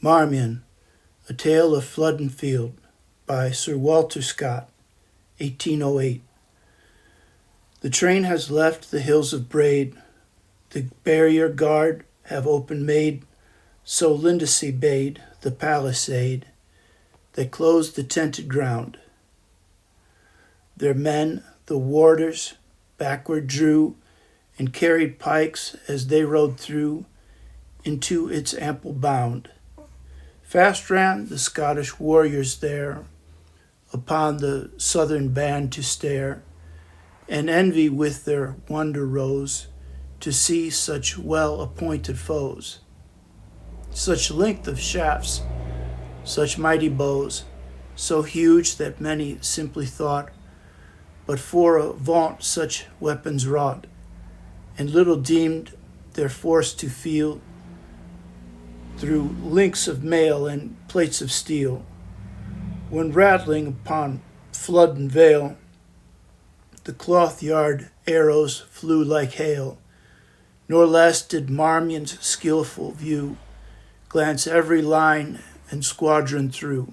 Marmion, A Tale of Flood and Field by Sir Walter Scott, 1808. The train has left the hills of Braid, the barrier guard have open made, so Lindesay bade the palisade that closed the tented ground. Their men, the warders, backward drew and carried pikes as they rode through into its ample bound. Fast ran the Scottish warriors there upon the southern band to stare, and envy with their wonder rose to see such well-appointed foes, such length of shafts, such mighty bows, so huge that many simply thought but for a vaunt such weapons wrought, and little deemed their force to feel through links of mail and plates of steel, when rattling upon flood and vale, the cloth-yard arrows flew like hail, nor less did Marmion's skilful view glance every line and squadron through,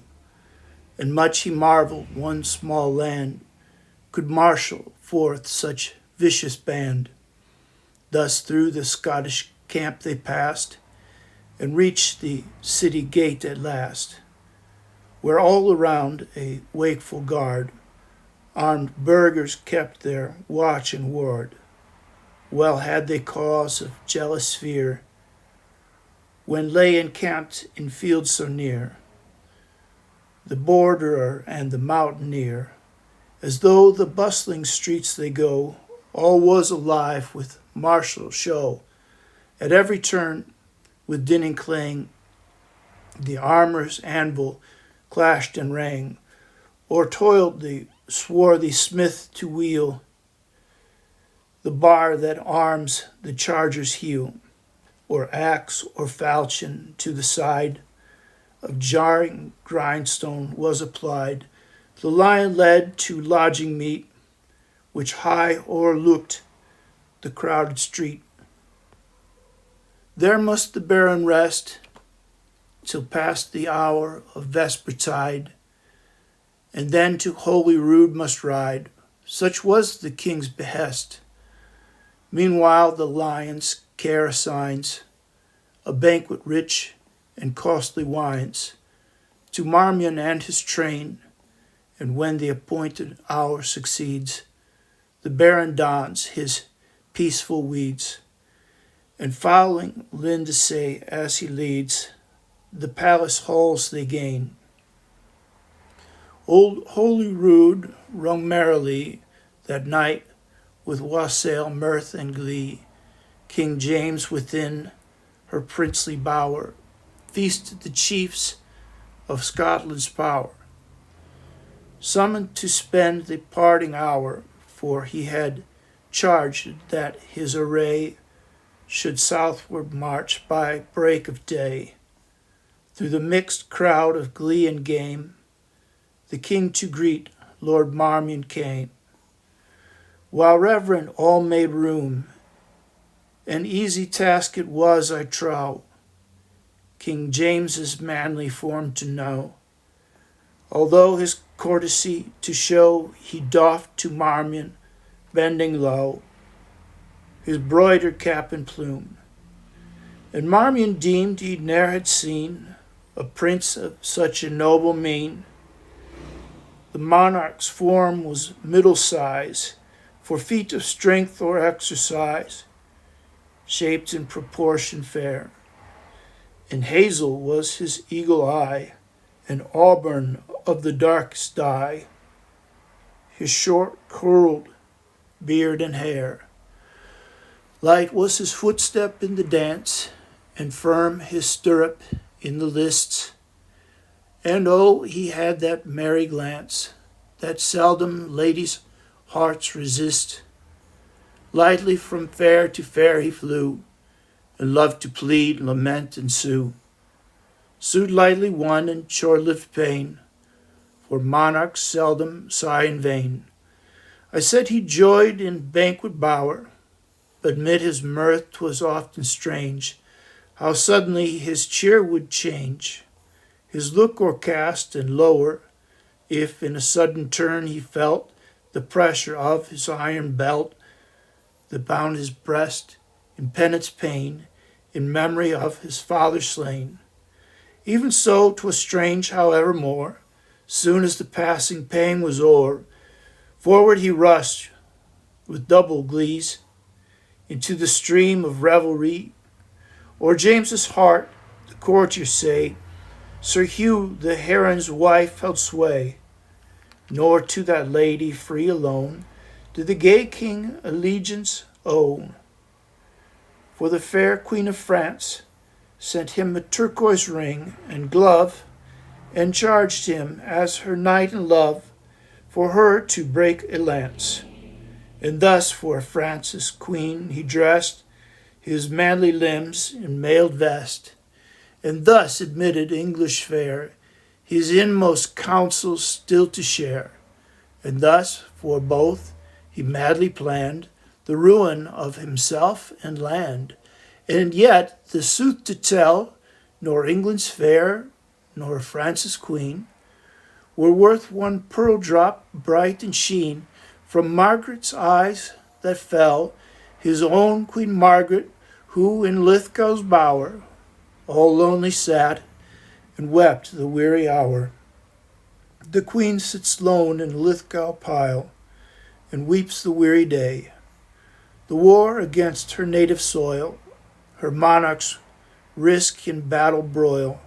and much he marveled one small land could marshal forth such vicious band. Thus through the Scottish camp they passed, and reached the city gate at last, where all around a wakeful guard, armed burghers kept their watch and ward. Well had they cause of jealous fear, when lay encamped in fields so near, the borderer and the mountaineer. As though the bustling streets they go, all was alive with martial show. At every turn, with din and clang, the armor's anvil clashed and rang, or toiled the swarthy smith to wheel the bar that arms the charger's heel, or axe or falchion to the side of jarring grindstone was applied. The lion led to lodging meet, which high o'erlooked the crowded street. There must the baron rest till past the hour of vespertide, and then to Holy Rood must ride. Such was the king's behest. Meanwhile the lion's care assigns a banquet rich and costly wines to Marmion and his train, and when the appointed hour succeeds, the baron dons his peaceful weeds, and following Lindesay as he leads, the palace halls they gain. Old Holy Rood rung merrily that night with wassail, mirth, and glee. King James within her princely bower feasted the chiefs of Scotland's power, summoned to spend the parting hour, for he had charged that his array should southward march by break of day. Through the mixed crowd of glee and game, the king to greet Lord Marmion came. While reverent all made room, an easy task it was, I trow, King James's manly form to know, although his courtesy to show he doffed to Marmion, bending low, his broidered cap and plume. And Marmion deemed he ne'er had seen a prince of such a noble mien. The monarch's form was middle size, for feat of strength or exercise, shaped in proportion fair. And hazel was his eagle eye, and auburn of the darkest dye, his short curled beard and hair. Light was his footstep in the dance, and firm his stirrup in the lists. And oh, he had that merry glance that seldom ladies' hearts resist. Lightly from fair to fair he flew, and loved to plead, lament, and sue. Sued lightly won and short-lived pain, for monarchs seldom sigh in vain. I said he joyed in banquet bower, but mid his mirth 'twas often strange how suddenly his cheer would change, his look o'ercast and lower, if in a sudden turn he felt the pressure of his iron belt that bound his breast in penance pain, in memory of his father slain. Even so, 'twas strange, however, more, soon as the passing pang was o'er, forward he rushed with double glees into the stream of revelry. O'er James's heart, the courtiers say, Sir Hugh the Heron's wife held sway, nor to that lady free alone did the gay king allegiance own. For the fair Queen of France sent him a turquoise ring and glove, and charged him as her knight in love for her to break a lance. And thus for France's queen he dressed his manly limbs in mailed vest, and thus admitted English fair his inmost counsels still to share. And thus for both he madly planned the ruin of himself and land. And yet, the sooth to tell, nor England's fair, nor France's queen, were worth one pearl drop bright and sheen from Margaret's eyes that fell, his own Queen Margaret, who in Lithgow's bower all lonely sat, and wept the weary hour. The queen sits lone in Lithgow pile, and weeps the weary day, the war against her native soil, her monarch's risk in battle broil,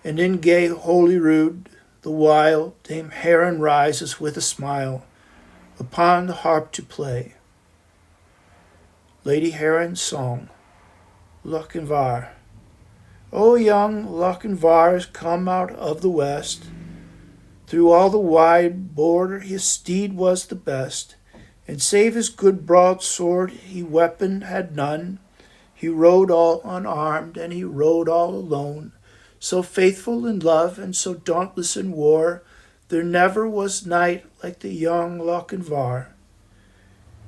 and in gay Holyrood, the while Dame Heron rises with a smile upon the harp to play. Lady Heron's Song, Lochinvar. O young Lochinvar is come out of the west. Through all the wide border his steed was the best, and save his good broadsword he weapon had none. He rode all unarmed, and he rode all alone. So faithful in love, and so dauntless in war, there never was knight like the young Lochinvar.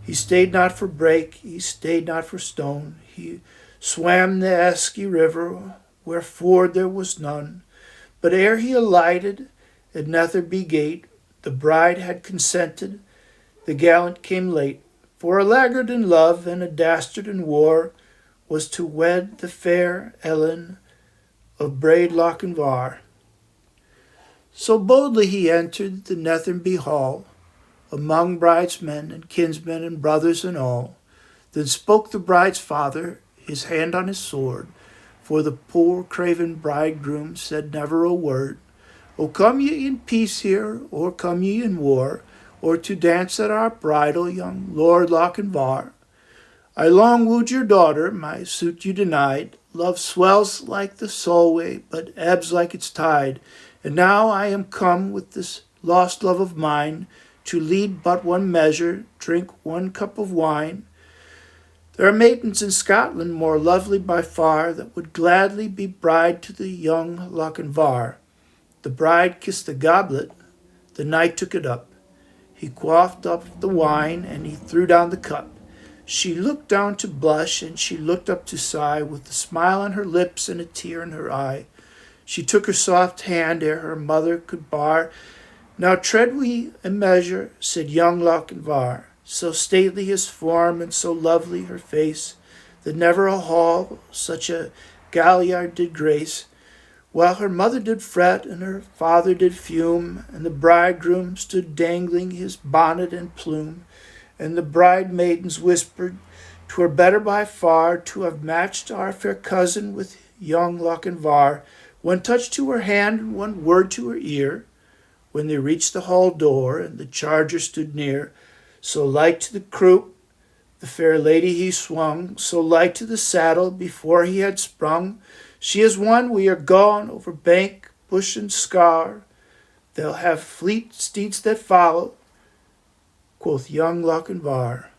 He stayed not for brake, he stayed not for stone. He swam the Eske river, where ford there was none. But ere he alighted at Netherby gate, the bride had consented, the gallant came late. For a laggard in love and a dastard in war was to wed the fair Ellen of Braid Lochinvar. So boldly he entered the Netherby hall, among bridesmen and kinsmen and brothers and all. Then spoke the bride's father, his hand on his sword, for the poor craven bridegroom said never a word. O come ye in peace here, or come ye in war, or to dance at our bridal, young Lord Lochinvar? I long wooed your daughter, my suit you denied. Love swells like the Solway, but ebbs like its tide. And now I am come with this lost love of mine, to lead but one measure, drink one cup of wine. There are maidens in Scotland more lovely by far, that would gladly be bride to the young Lochinvar. The bride kissed the goblet, the knight took it up. He quaffed up the wine, and he threw down the cup. She looked down to blush, and she looked up to sigh, with a smile on her lips and a tear in her eye. She took her soft hand ere her mother could bar. Now tread we a measure, said young Lochinvar. So stately his form, and so lovely her face, that never a hall such a galliard did grace. While her mother did fret, and her father did fume, and the bridegroom stood dangling his bonnet and plume, and the bride maidens whispered, 'Twere better by far to have matched our fair cousin with young Lochinvar. One touch to her hand, and one word to her ear, when they reached the hall door, and the charger stood near. So light to the croup the fair lady he swung, so light to the saddle before he had sprung. She is won, we are gone over bank, bush, and scar. They'll have fleet steeds that follow, quoth young Lochinvar.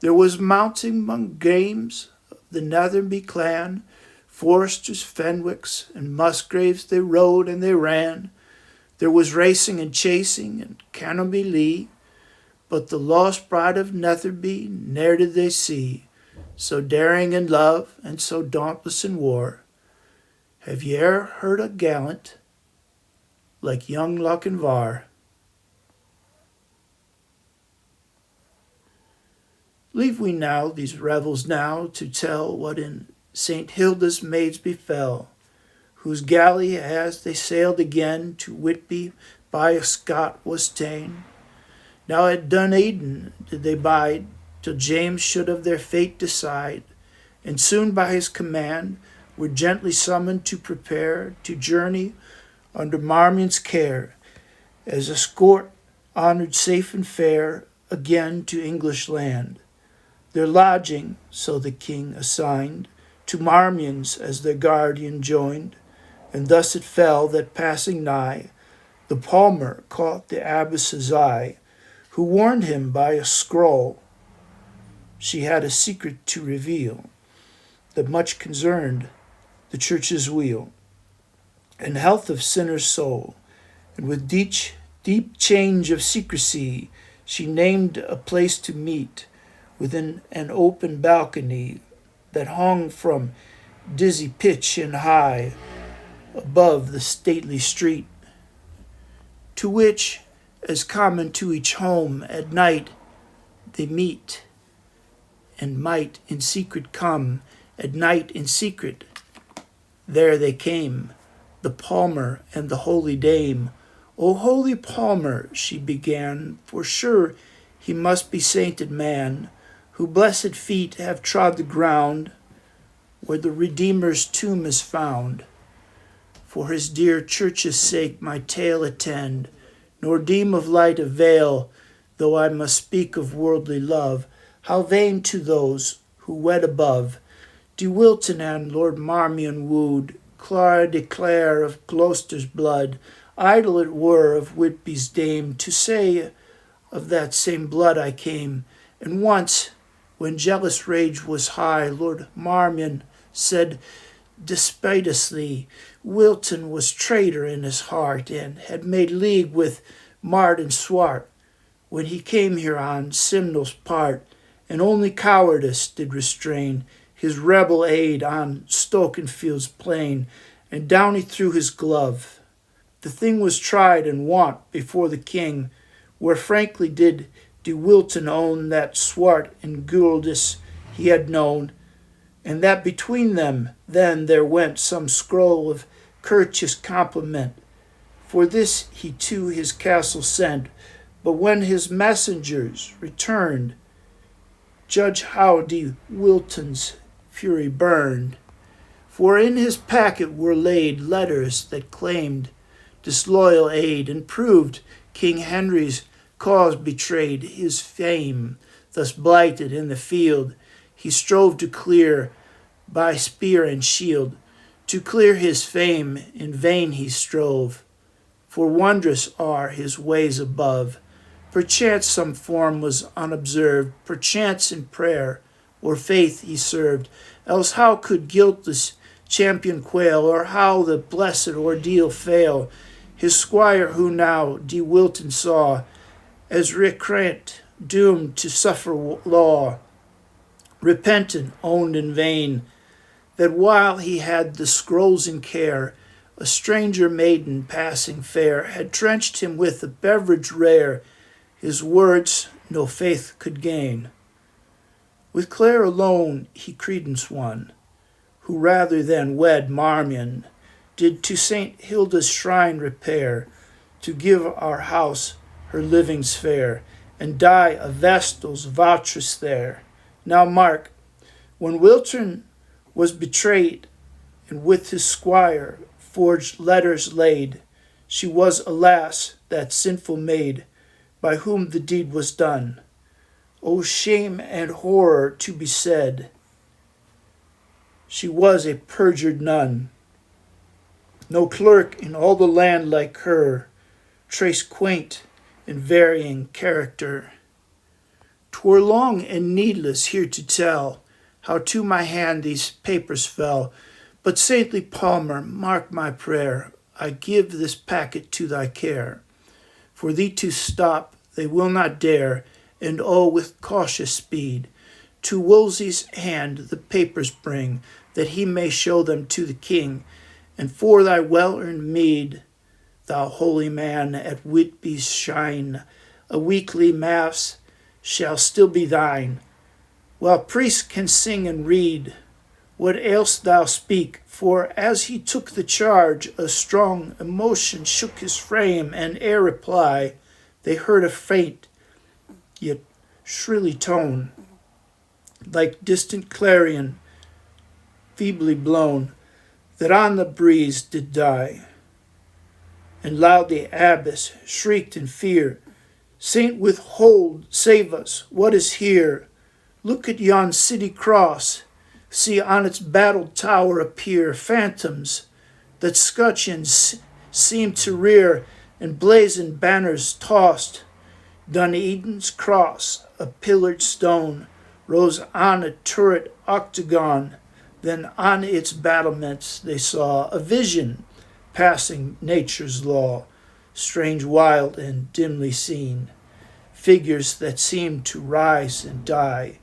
There was mounting 'mong games of the Netherby clan, Foresters, Fenwicks, and Musgraves they rode and they ran. There was racing and chasing in Canterbury Lee, but the lost bride of Netherby ne'er did they see. so daring in love and so dauntless in war. Have ye e'er heard a gallant like young Lochinvar? Leave we now these revels now to tell what in St. Hilda's maids befell, whose galley as they sailed again to Whitby by a Scot was ta'en. Now at Dunedin did they bide, till James should of their fate decide, and soon by his command were gently summoned to prepare to journey under Marmion's care, as escort honored safe and fair again to English land. Their lodging, so the king assigned, to Marmion's as their guardian joined, and thus it fell that passing nigh, the palmer caught the abbess's eye, who warned him by a scroll she had a secret to reveal, that much concerned the church's weal and health of sinner's soul. And with deep change of secrecy, she named a place to meet within an open balcony that hung from dizzy pitch and high above the stately street, to which, as common to each home at night, they meet, and might in secret come, at night in secret. There they came, the palmer and the holy dame. O holy palmer, she began, for sure he must be sainted man, who blessed feet have trod the ground where the Redeemer's tomb is found. For his dear church's sake my tale attend, nor deem of light avail, though I must speak of worldly love. How vain to those who wed above. De Wilton and Lord Marmion wooed, Clara de Clare of Gloucester's blood. Idle it were of Whitby's dame to say of that same blood I came. And once, when jealous rage was high, Lord Marmion said despiteously, Wilton was traitor in his heart, and had made league with Mart and Swart, when he came here on Simnel's part, and only cowardice did restrain his rebel aid on Stokenfield's plain, and down he threw his glove. The thing was tried and wont before the king, where frankly did De Wilton own that Swart and Gueldis he had known, and that between them then there went some scroll of courteous compliment. For this he to his castle sent, but when his messengers returned, judge how De Wilton's fury burned. For in his packet were laid letters that claimed disloyal aid, and proved King Henry's cause betrayed his fame. Thus blighted in the field, he strove to clear by spear and shield. To clear his fame in vain he strove, for wondrous are his ways above. Perchance some form was unobserved, perchance in prayer or faith he served. Else how could guiltless champion quail, or how the blessed ordeal fail? His squire, who now De Wilton saw as recreant, doomed to suffer law, repentant, owned in vain, that while he had the scrolls in care, a stranger maiden passing fair had drenched him with a beverage rare, his words no faith could gain. With Clare alone he credence won, who rather than wed Marmion, did to St. Hilda's shrine repair, to give our house her living's fare, and die a vestal's voutress there. Now mark, when Wilton was betrayed, and with his squire forged letters laid, she was, alas, that sinful maid, by whom the deed was done. O shame and horror to be said, she was a perjured nun. No clerk in all the land like her, trace quaint and varying character. 'Twere long and needless here to tell how to my hand these papers fell, but saintly Palmer, mark my prayer, I give this packet to thy care. For thee to stop they will not dare, and oh, with cautious speed, To Wolsey's hand the papers bring, that he may show them to the king. And for thy well-earned meed, thou holy man, at Whitby's shrine, a weekly mass shall still be thine. While priests can sing and read, what else thou speak? For as he took the charge, a strong emotion shook his frame, and ere reply, they heard a faint, yet shrilly tone, like distant clarion, feebly blown, that on the breeze did die. And loud the abbess shrieked in fear, Saint, withhold, save us, what is here? Look at yon city cross, see on its battled tower appear phantoms that scutcheons seem to rear, and blazoned banners tossed. Duneden's cross, a pillared stone, rose on a turret octagon. Then on its battlements they saw a vision passing nature's law, strange, wild, and dimly seen. Figures that seemed to rise and die,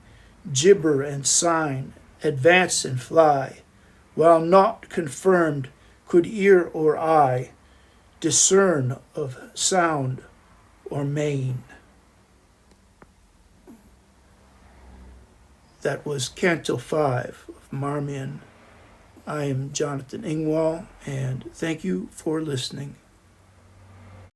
gibber and sign, advance and fly, while naught confirmed could ear or eye discern of sound or main. That was Canto 5 of Marmion. I am Jonathan Ingwall, and thank you for listening.